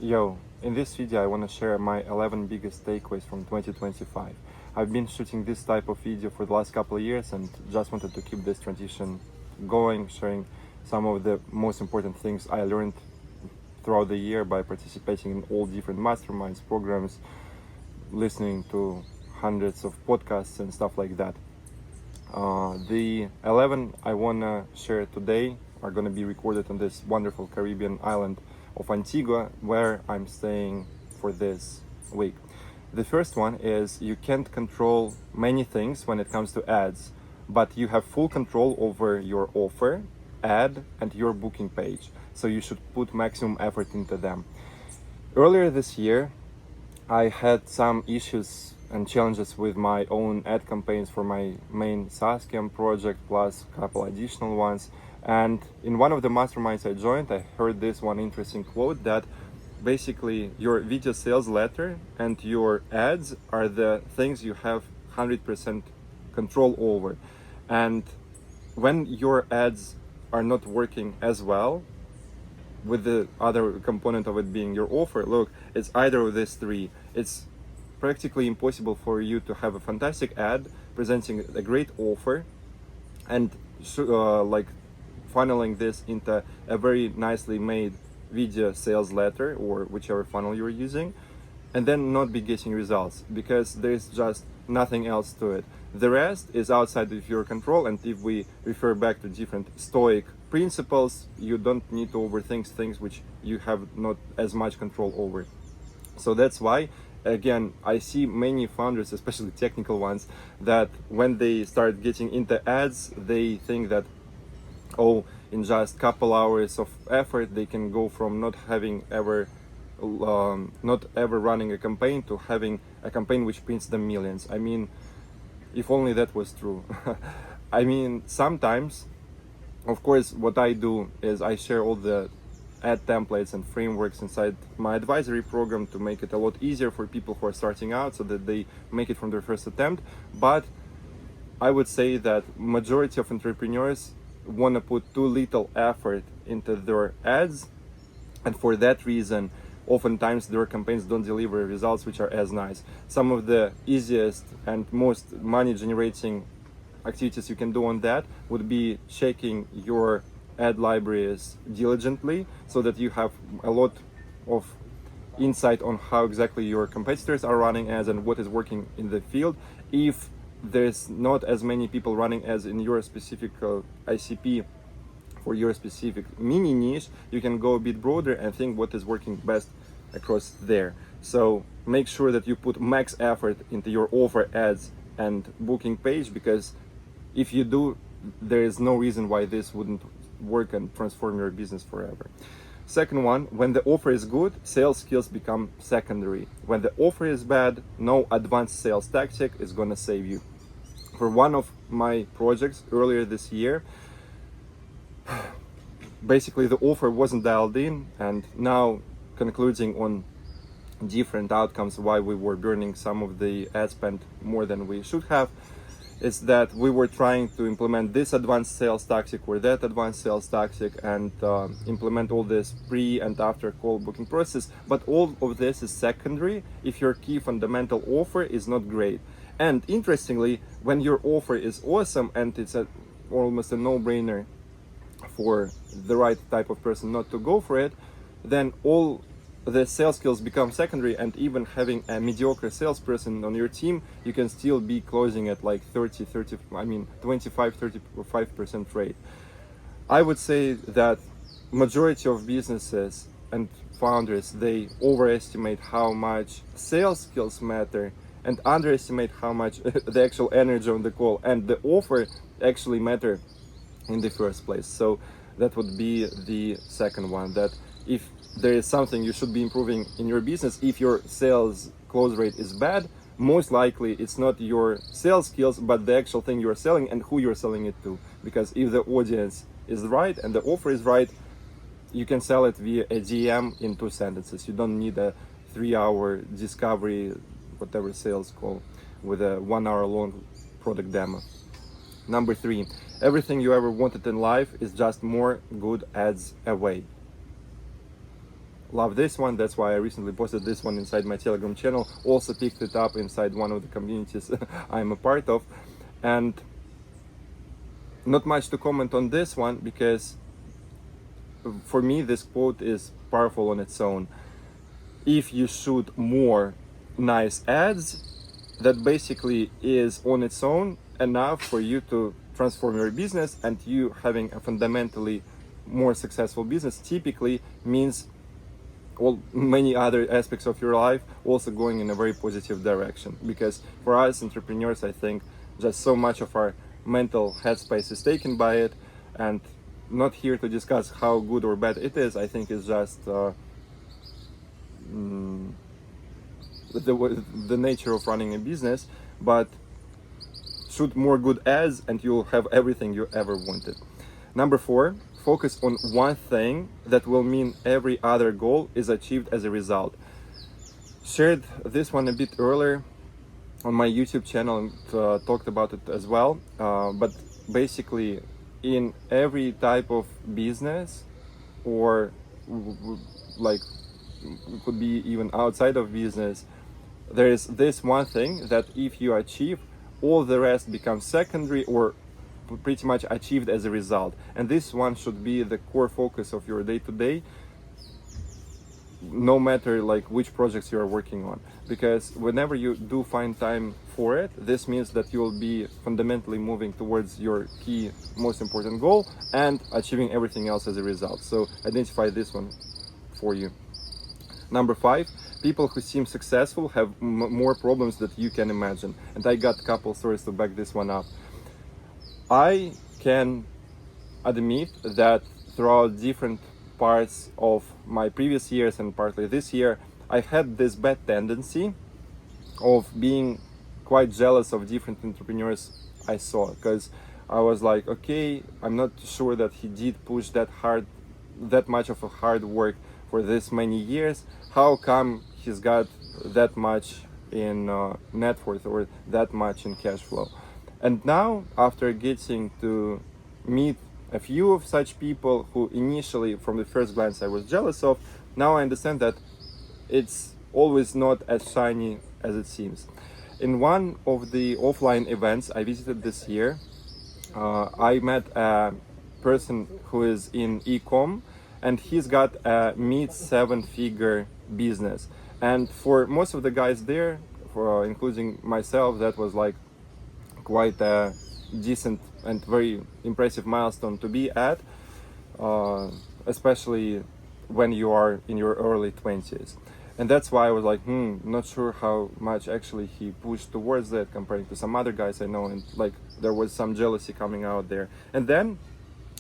Yo, in this video I want to share my 11 biggest takeaways from 2025. I've been shooting this type of video for the last couple of years and just wanted to keep this tradition going, sharing some of the most important things I learned throughout the year by participating in all different masterminds, programs, listening to hundreds of podcasts and stuff like that. The 11 I want to share today are going to be recorded on this wonderful Caribbean island of Antigua, where I'm staying for this week. The first one is you can't control many things when it comes to ads, but you have full control over your offer, ad, and your booking page. So you should put maximum effort into them. Earlier this year, I had some issues and challenges with my own ad campaigns for my main Saskiam project, plus a couple additional ones. And in one of the masterminds I joined, I heard this one interesting quote that basically your video sales letter and your ads are the things you have 100% control over. And when your ads are not working as well, with the other component of it being your offer, look, it's either of these three. It's practically impossible for you to have a fantastic ad presenting a great offer and funneling this into a very nicely made video sales letter or whichever funnel you're using, and then not be getting results because there's just nothing else to it. The rest is outside of your control, and if we refer back to different Stoic principles, you don't need to overthink things which you have not as much control over. So that's why, again, I see many founders, especially technical ones, that when they start getting into ads, they think that, oh, in just couple hours of effort, they can go from not ever running a campaign to having a campaign which prints them millions. I mean, if only that was true. I mean, sometimes, of course, what I do is I share all the ad templates and frameworks inside my advisory program to make it a lot easier for people who are starting out so that they make it from their first attempt. But I would say that majority of entrepreneurs want to put too little effort into their ads, and for that reason oftentimes their campaigns don't deliver results which are as nice. Some of the easiest and most money generating activities you can do on that would be checking your ad libraries diligently so that you have a lot of insight on how exactly your competitors are running ads and what is working in the field. If there's not as many people running ads in your specific ICP for your specific mini niche, you can go a bit broader and think what is working best across there. So make sure that you put max effort into your offer, ads, and booking page, because if you do, there is no reason why this wouldn't work and transform your business forever. Second one, when the offer is good, sales skills become secondary. When the offer is bad, no advanced sales tactic is gonna save you. For one of my projects earlier this year, basically the offer wasn't dialed in, and now concluding on different outcomes why we were burning some of the ad spend more than we should have, is that we were trying to implement this advanced sales tactic or that advanced sales tactic and implement all this pre and after call booking process, but all of this is secondary if your key fundamental offer is not great. And interestingly, when your offer is awesome and it's almost a no-brainer for the right type of person not to go for it, then all the sales skills become secondary, and even having a mediocre salesperson on your team, you can still be closing at like 25-35% rate. I would say that majority of businesses and founders, they overestimate how much sales skills matter and underestimate how much the actual energy on the call and the offer actually matter in the first place. So that would be the second one, that if there is something you should be improving in your business, if your sales close rate is bad, most likely it's not your sales skills but the actual thing you're selling and who you're selling it to. Because if the audience is right and the offer is right, you can sell it via a DM in 2 sentences. You don't need a 3-hour discovery, whatever sales call, with a 1-hour long product demo. Number 3, everything you ever wanted in life is just more good ads away. love this one. That's why I recently posted this one inside my Telegram channel. Also picked it up inside one of the communities I'm a part of. And not much to comment on this one, because for me this quote is powerful on its own. If you shoot more nice ads, that basically is on its own enough for you to transform your business, and you having a fundamentally more successful business typically means all many other aspects of your life also going in a very positive direction. Because for us entrepreneurs, I think just so much of our mental headspace is taken by it, and not here to discuss how good or bad it is. I think it's just the nature of running a business. But shoot more good ads and you'll have everything you ever wanted. Number 4, focus on one thing that will mean every other goal is achieved as a result. Shared this one a bit earlier on my YouTube channel and talked about it as well. But basically, in every type of business, or like could be even outside of business, there is this one thing that if you achieve, all the rest becomes secondary or pretty much achieved as a result. And this one should be the core focus of your day-to-day, no matter like which projects you are working on. Because whenever you do find time for it, this means that you will be fundamentally moving towards your key, most important goal and achieving everything else as a result. So identify this one for you. Number 5, people who seem successful have more problems that you can imagine. And I got a couple stories to back this one up. I can admit that throughout different parts of my previous years and partly this year, I had this bad tendency of being quite jealous of different entrepreneurs I saw, because I was like, okay, I'm not sure that he did push that much of a hard work for this many years. How come he's got that much in net worth or that much in cash flow? And now, after getting to meet a few of such people who initially, from the first glance, I was jealous of, now I understand that it's always not as shiny as it seems. In one of the offline events I visited this year, I met a person who is in e-com, and he's got a mid-7-figure business. And for most of the guys there, including myself, that was like quite a decent and very impressive milestone to be at, especially when you are in your early 20s. And that's why I was like, not sure how much actually he pushed towards that comparing to some other guys I know, and like there was some jealousy coming out there. And then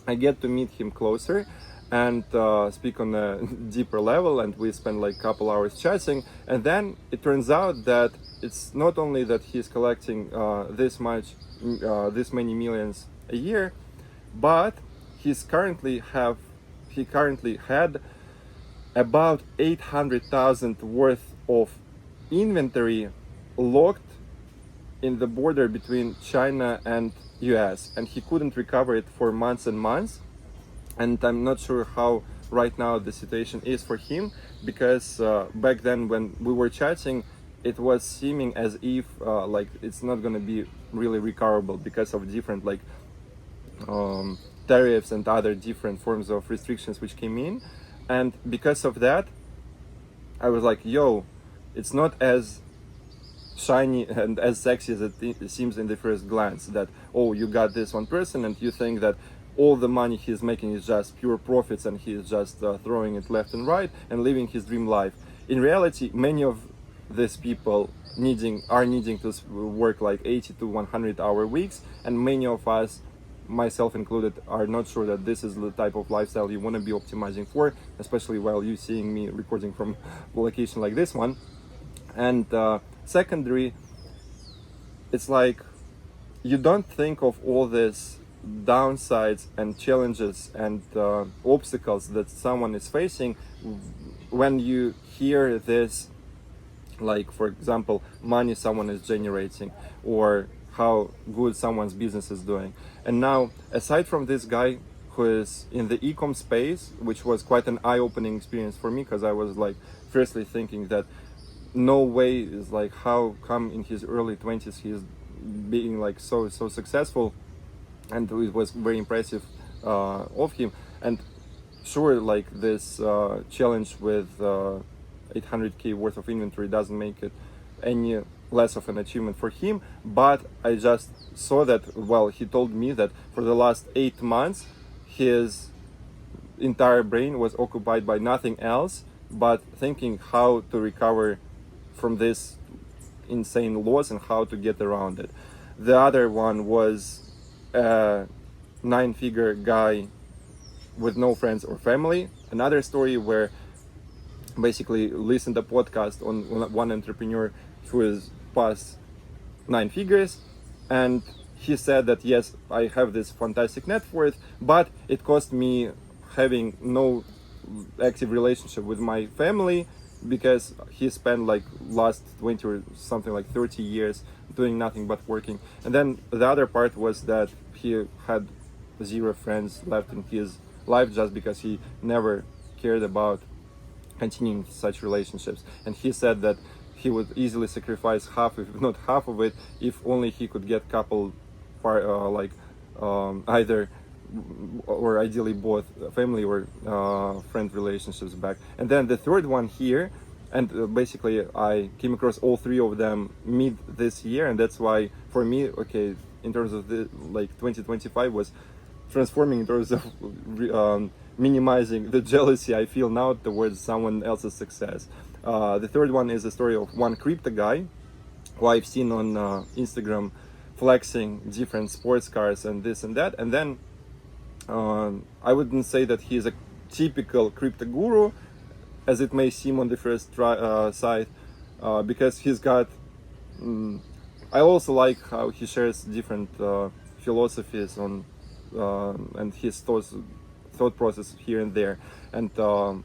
I get to meet him closer and speak on a deeper level, and we spend like a couple hours chatting, and then it turns out that it's not only that he's collecting this many millions a year, but he currently had about 800,000 worth of inventory locked in the border between China and US, and he couldn't recover it for months and months. And I'm not sure how right now the situation is for him, because back then when we were chatting, it was seeming as if like it's not going to be really recoverable because of different like tariffs and other different forms of restrictions which came in. And because of that, I was like, yo, it's not as shiny and as sexy as it seems in the first glance, that, oh, you got this one person and you think that all the money he's making is just pure profits and he's just throwing it left and right and living his dream life. In reality, many of these people are needing to work like 80 to 100 hour weeks, and many of us, myself included, are not sure that this is the type of lifestyle you want to be optimizing for, especially while you seeing me recording from a location like this one. And secondary, it's like you don't think of all this downsides and challenges and obstacles that someone is facing when you hear this, like for example, money someone is generating or how good someone's business is doing. And now, aside from this guy who is in the e-com space, which was quite an eye-opening experience for me, because I was like firstly thinking that no way is like how come in his early 20s he's being like so successful, and it was very impressive of him. And sure, like this challenge with 800k worth of inventory doesn't make it any less of an achievement for him, but I just saw that, well, he told me that for the last 8 months his entire brain was occupied by nothing else but thinking how to recover from this insane loss and how to get around it. The other one was a 9-figure guy with no friends or family. Another story where basically listened to a podcast on one entrepreneur who is past 9 figures, and he said that yes, I have this fantastic net worth, but it cost me having no active relationship with my family, because he spent like last 20 or something like 30 years doing nothing but working. And then the other part was that he had 0 friends left in his life just because he never cared about continuing such relationships. And he said that he would easily sacrifice half, if not half of it, if only he could get couple either or ideally both family or friend relationships back. And then the third one here, and basically I came across all 3 of them mid this year, and that's why for me, okay, in terms of the like 2025 was transforming in terms of minimizing the jealousy I feel now towards someone else's success. The third one is the story of one crypto guy who I've seen on Instagram flexing different sports cars and this and that. And then I wouldn't say that he's a typical crypto guru, as it may seem on the first sight, because he's got I also like how he shares different philosophies on and his thought process here and there, and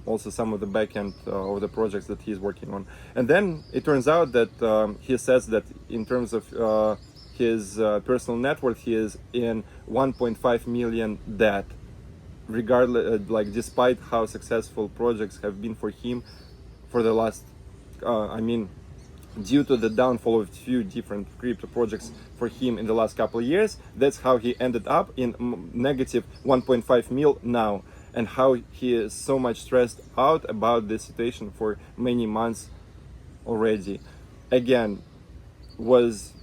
also some of the back end of the projects that he's working on. And then it turns out that he says that in terms of his personal net worth, he is in 1.5 million debt, regardless, like despite how successful projects have been for him for the last due to the downfall of a few different crypto projects for him in the last couple of years. That's how he ended up in negative 1.5 mil now, and how he is so much stressed out about this situation for many months already. Again, was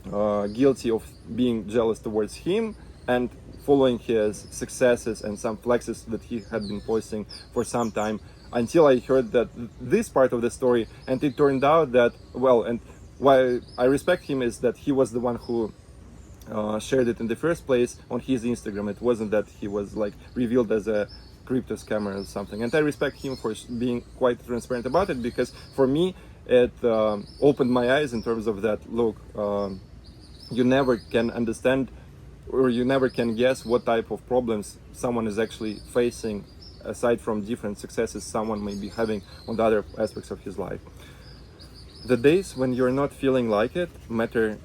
guilty of being jealous towards him and following his successes and some flexes that he had been posting for some time, until I heard that this part of the story, and it turned out that, well, and why I respect him is that he was the one who shared it in the first place on his Instagram. It wasn't that he was like revealed as a crypto scammer or something, and I respect him for being quite transparent about it, because for me it opened my eyes in terms of that, look, you never can understand or you never can guess what type of problems someone is actually facing, aside from different successes someone may be having on the other aspects of his life. The days when you're not feeling like it matter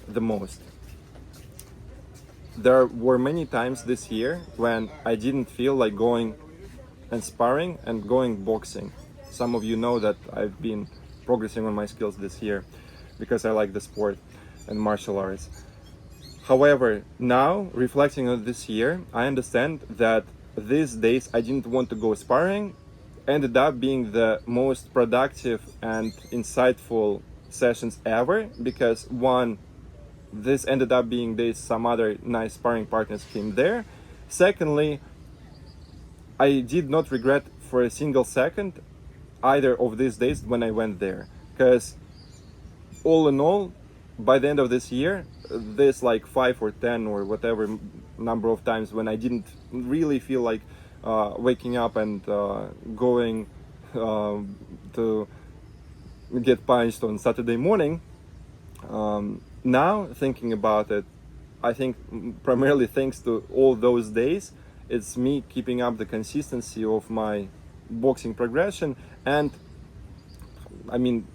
the most. There were many times this year when I didn't feel like going and sparring and going boxing. Some of you know that I've been progressing on my skills this year because I like the sport and martial arts. However, now, reflecting on this year, I understand that these days I didn't want to go sparring ended up being the most productive and insightful sessions ever, because one, this ended up being days some other nice sparring partners came there. Secondly, I did not regret for a single second either of these days when I went there, because all in all, by the end of this year, this like 5 or 10 or whatever number of times when I didn't really feel like waking up and going to get punched on Saturday morning, now thinking about it, I think primarily thanks to all those days, it's me keeping up the consistency of my boxing progression, and I mean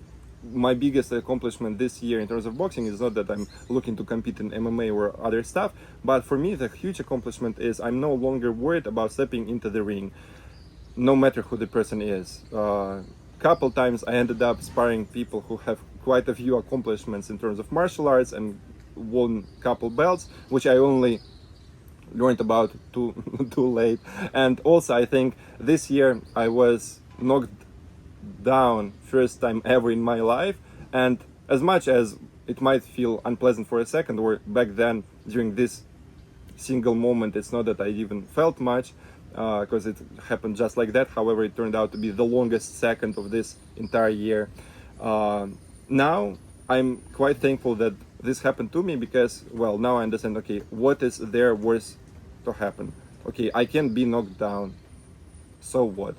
my biggest accomplishment this year in terms of boxing is not that I'm looking to compete in MMA or other stuff, but for me the huge accomplishment is I'm no longer worried about stepping into the ring, no matter who the person is. Couple times I ended up sparring people who have quite a few accomplishments in terms of martial arts and won couple belts, which I only learned about too too late. And also I think this year I was knocked down first time ever in my life, and as much as it might feel unpleasant for a second, or back then during this single moment it's not that I even felt much, because it happened just like that. However, it turned out to be the longest second of this entire year. Now I'm quite thankful that this happened to me, because, well, now I understand, okay, what is there worse to happen? Okay, I can be knocked down, so what?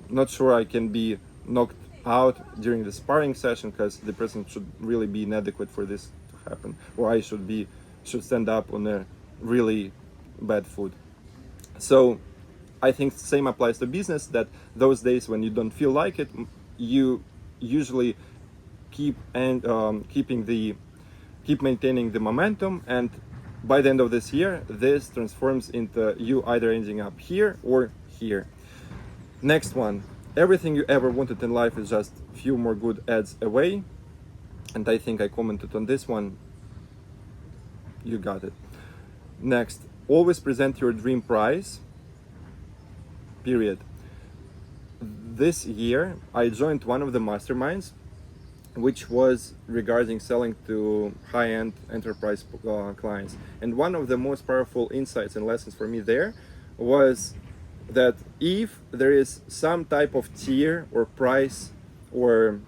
Not sure I can be knocked out during the sparring session, because the person should really be inadequate for this to happen, or I should stand up on a really bad foot. So I think the same applies to business, that those days when you don't feel like it, you usually keep maintaining the momentum, and by the end of this year this transforms into you either ending up here or here. Next one, everything you ever wanted in life is just a few more good ads away, and I think I commented on this one. You got it. Next, always present your dream price, period. This year I joined one of the masterminds, which was regarding selling to high-end enterprise clients. And one of the most powerful insights and lessons for me there was that if there is some type of tier or price or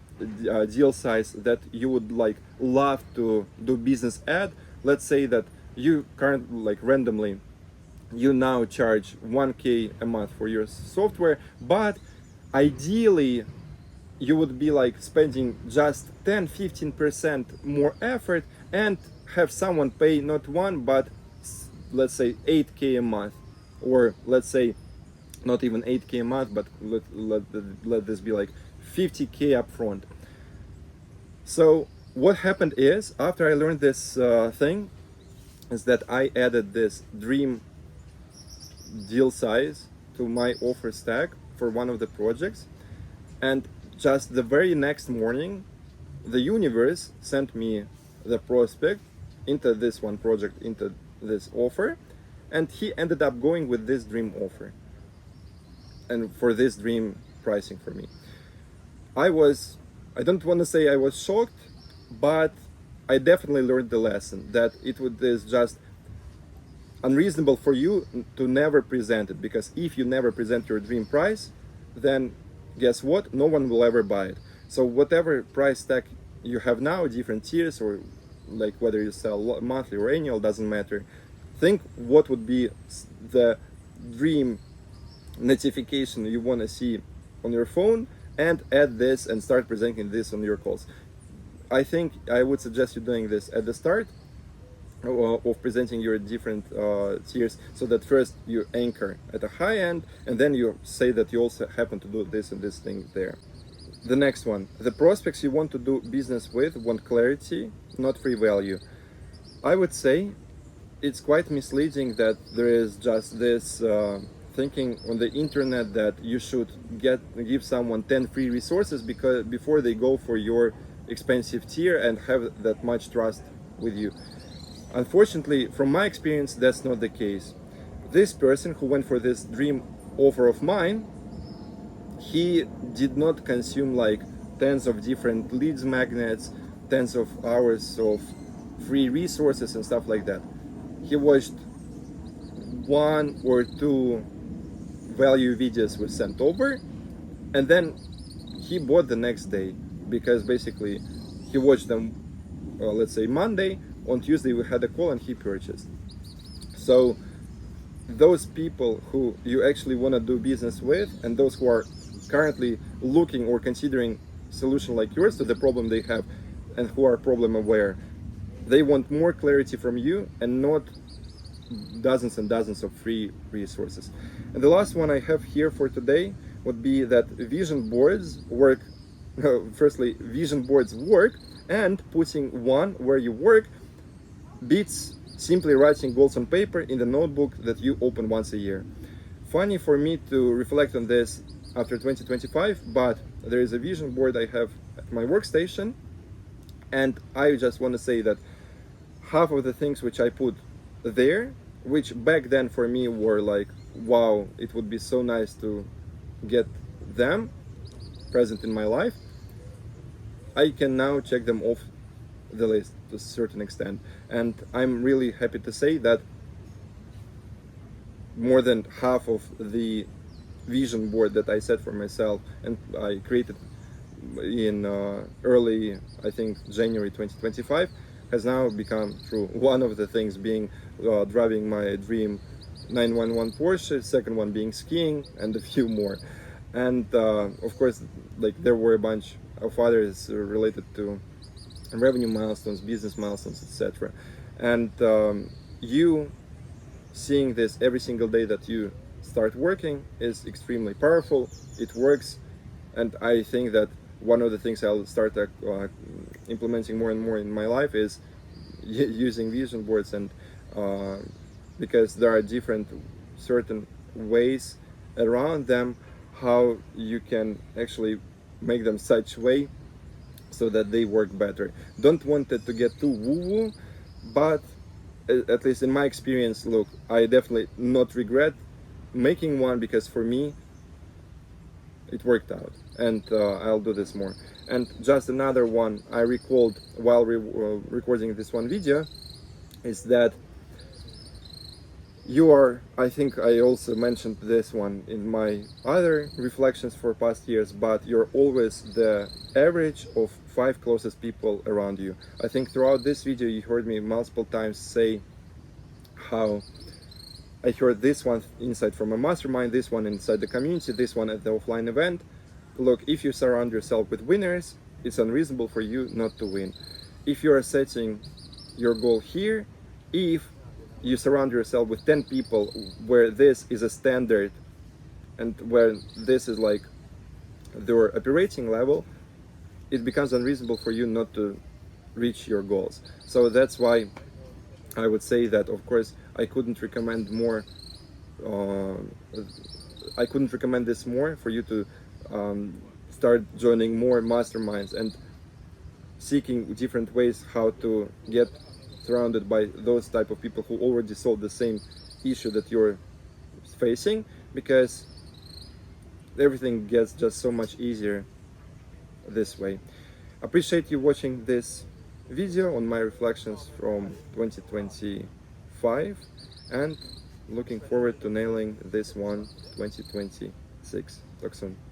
deal size that you would love to do business at, let's say that you currently randomly you now charge 1K a month for your software, but ideally you would be spending just 10-15% more effort and have someone pay not 1 but let's say 8K a month, or let's say not even 8K a month, but let this be 50K upfront. So what happened is, after I learned this thing, is that I added this dream deal size to my offer stack for one of the projects, and just the very next morning the universe sent me the prospect into this one project, into this offer, and he ended up going with this dream offer and for this dream pricing for me. I don't want to say I was shocked, but I definitely learned the lesson that is just unreasonable for you to never present it, because if you never present your dream price, then guess what? No one will ever buy it. So whatever price tag you have now, different tiers, or whether you sell monthly or annual, doesn't matter. Think what would be the dream notification you want to see on your phone, and add this and start presenting this on your calls. I think I would suggest you doing this at the start of presenting your different tiers, so that first you anchor at a high end, and then you say that you also happen to do this and this thing there. The next one, the prospects you want to do business with want clarity, not free value. I would say it's quite misleading that there is just this thinking on the internet that you should give someone 10 free resources before they go for your expensive tier and have that much trust with you. Unfortunately, from my experience, that's not the case. This person who went for this dream offer of mine, he did not consume tens of different leads magnets, tens of hours of free resources and stuff like that. He watched 1 or 2 value videos we sent over, and then he bought the next day, because basically he watched them, let's say Monday, on Tuesday we had a call and he purchased. So those people who you actually want to do business with, and those who are currently looking or considering solution like yours to the problem they have, and who are problem aware, they want more clarity from you and not dozens and dozens of free resources. And the last one I have here for today would be that vision boards work firstly, vision boards work, and putting one where you work beats simply writing goals on paper in the notebook that you open once a year. Funny for me to reflect on this after 2025, but there is a vision board I have at my workstation, and I just want to say that half of the things which I put there, which back then for me were like, wow, it would be so nice to get them present in my life, I can now check them off the list to a certain extent. And I'm really happy to say that more than half of the vision board that I set for myself and I created in early, I think, January 2025 has now become true. One of the things being driving my dream 911 Porsche, second one being skiing, and a few more. And of course, like there were a bunch of others related to revenue milestones, business milestones, etc. And you seeing this every single day that you start working is extremely powerful. It works, and I think that one of the things I'll start implementing more and more in my life is using vision boards, and because there are different certain ways around them how you can actually make them such way so that they work better. Don't want it to get too woo-woo, but at least in my experience, look, I definitely not regret making one, because for me it worked out, and I'll do this more. And just another one I recalled while recording this one video is that you are, I think I also mentioned this one in my other reflections for past years, but you're always the average of 5 closest people around you. I think throughout this video you heard me multiple times say how I heard this one insight from a mastermind, this one inside the community, this one at the offline event. Look, if you surround yourself with winners, it's unreasonable for you not to win. If you are setting your goal here, if you surround yourself with 10 people where this is a standard and where this is like their operating level, it becomes unreasonable for you not to reach your goals. So that's why I would say that, of course, I couldn't recommend more. I couldn't recommend this more for you to start joining more masterminds and seeking different ways how to get surrounded by those type of people who already solved the same issue that you're facing, because everything gets just so much easier this way. Appreciate you watching this video on my reflections from 2025, and looking forward to nailing this one 2026. Talk soon.